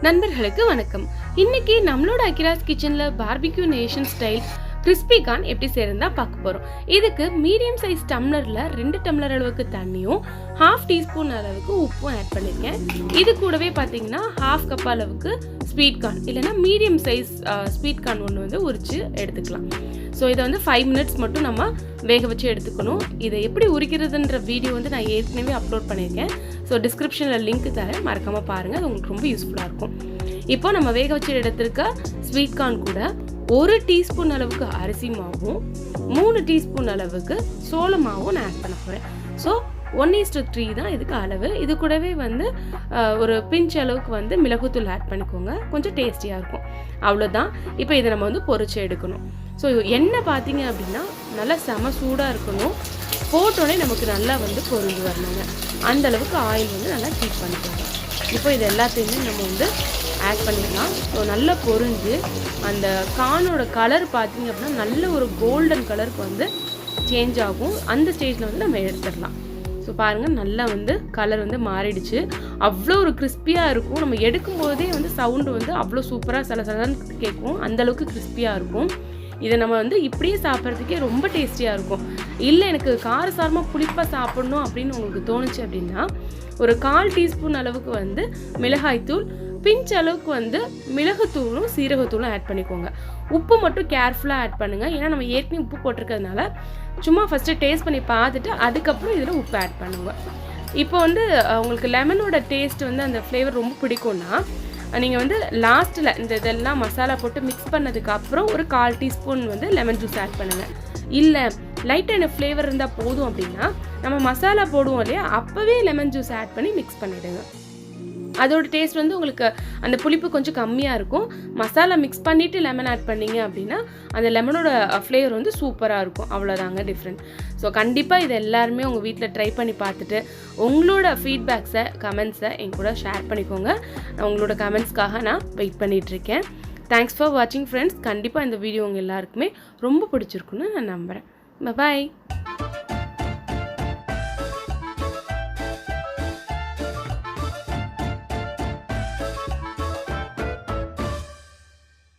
நண்பர்களுக்கு வணக்கம். இன்னைக்கு நம்மளோட அகிராஸ் கிச்சன்ல barbecue nation style crispy corn எப்படி செய்யறதா பார்க்க போறோம். இதுக்கு மீடியம் சைஸ் டம்ளர்ல 2 டம்ளர் அளவுக்கு தண்ணியும் 1/2 டீஸ்பூன் அளவுக்கு உப்பும் ஆட் பண்ணிருக்கேன். இது கூடவே பாத்தீங்கன்னா 1/2 கப் அளவுக்கு ஸ்வீட் கார்ன் இல்லைன்னா மீடியம் சைஸ் ஸ்வீட் கார்ன் ஒன்று வந்து உரிச்சு எடுத்துக்கலாம். ஸோ இதை வந்து 5 மினிட்ஸ் மட்டும் நம்ம வேக வச்சு எடுத்துக்கணும். இதை எப்படி உரிக்கிறதுன்ற வீடியோ வந்து நான் ஏற்கனவே அப்லோட் பண்ணியிருக்கேன். ஸோ டிஸ்கிரிப்ஷனில் லிங்க் தரேன், மறக்காமல் பாருங்கள், அது உங்களுக்கு ரொம்ப யூஸ்ஃபுல்லாக இருக்கும். இப்போ நம்ம வேக வச்சு எடுத்திருக்க ஸ்வீட் கார்ன் கூட 1 டீஸ்பூன் அளவுக்கு அரிசி மாவும் 3 டீஸ்பூன் அளவுக்கு சோள மாவும் நான் ஆட் பண்ண போகிறேன். ஸோ 1:3 தான் இதுக்கு அளவு. இது கூடவே வந்து ஒரு பிஞ்ச் அளவுக்கு வந்து மிளகுத்தூள் ஆட் பண்ணிக்கோங்க, கொஞ்சம் டேஸ்டியாக இருக்கும். அவ்வளோதான். இப்போ இதை நம்ம வந்து பொரிச்சு எடுக்கணும். ஸோ எண்ணெய் பார்த்தீங்க அப்படின்னா நல்லா செம சூடாக இருக்கணும். போட்டோடனே நமக்கு நல்லா வந்து பொரிஞ்சு வரணுங்க. அந்த அளவுக்கு ஆயில் வந்து நல்லா ஹீட் பண்ணிக்கோங்க. இப்போ இது எல்லாத்தையுமே நம்ம வந்து ஆட் பண்ணிடலாம். ஸோ நல்லா பொரிஞ்சு அந்த கார்னோட கலர் பார்த்தீங்க அப்படின்னா நல்ல ஒரு கோல்டன் கலருக்கு வந்து சேஞ்ச் ஆகும். அந்த ஸ்டேஜில் வந்து நம்ம எடுத்துடலாம். ஸோ பாருங்கள், நல்லா வந்து கலர் வந்து மாறிடுச்சு. அவ்வளோ ஒரு கிறிஸ்பியாக இருக்கும். நம்ம எடுக்கும்போதே வந்து சவுண்டு வந்து அவ்வளோ சூப்பராக சலசலன்னு கேட்கும். அந்தளவுக்கு கிறிஸ்பியாக இருக்கும். இதை நம்ம வந்து இப்படியே சாப்பிட்றதுக்கே ரொம்ப டேஸ்டியாக இருக்கும். இல்லை எனக்கு காரசாரமாக புளிப்பாக சாப்பிட்ணும் அப்படின்னு உங்களுக்கு தோணுச்சு அப்படின்னா ஒரு 1/4 டீஸ்பூன் அளவுக்கு வந்து மிளகாய்த்தூள், பிஞ்ச் அளவுக்கு வந்து மிளகுத்தூளும் சீரகத்தூளும் ஆட் பண்ணிக்கோங்க. உப்பு மட்டும் கேர்ஃபுல்லாக ஆட் பண்ணுங்கள். ஏன்னா நம்ம ஏற்கனவே உப்பு போட்டிருக்கிறதுனால சும்மா ஃபஸ்ட்டு டேஸ்ட் பண்ணி பார்த்துட்டு அதுக்கப்புறம் இதில் உப்பு ஆட் பண்ணுங்க. இப்போ வந்து உங்களுக்கு லெமனோட டேஸ்ட் வந்து அந்த ஃப்ளேவர் ரொம்ப பிடிக்கும்னா நீங்கள் வந்து லாஸ்ட்டில் இதெல்லாம் மசாலா போட்டு மிக்ஸ் பண்ணதுக்கப்புறம் ஒரு 1/4 டீஸ்பூன் வந்து லெமன் ஜூஸ் ஆட் பண்ணுங்கள். இல்லை லைட்டான ஃப்ளேவர் இருந்தால் போதும் அப்படின்னா நம்ம மசாலா போடுவோம் இல்லையா, அப்போவே லெமன் ஜூஸ் ஆட் பண்ணி மிக்ஸ் பண்ணிவிடுங்க. அதோட டேஸ்ட் வந்து உங்களுக்கு அந்த புளிப்பு கொஞ்சம் கம்மியாக இருக்கும். மசாலா மிக்ஸ் பண்ணிவிட்டு லெமன் ஆட் பண்ணிங்க அப்படின்னா அந்த லெமனோட ஃப்ளேவர் வந்து சூப்பராக இருக்கும். அவ்வளோதாங்க டிஃப்ரெண்ட். ஸோ கண்டிப்பாக இதை எல்லாருமே உங்கள் வீட்டில் ட்ரை பண்ணி பார்த்துட்டு உங்களோட ஃபீட்பேக்ஸை, கமெண்ட்ஸை என் கூட ஷேர் பண்ணிக்கோங்க. உங்களோட கமெண்ட்ஸ்க்காக நான் வெயிட் பண்ணிகிட்ருக்கேன். தேங்க்ஸ் ஃபார் வாட்சிங் ஃப்ரெண்ட்ஸ். கண்டிப்பாக இந்த வீடியோ உங்கள் எல்லாருக்குமே ரொம்ப பிடிச்சிருக்குன்னு நான் நம்புகிறேன். பாய்.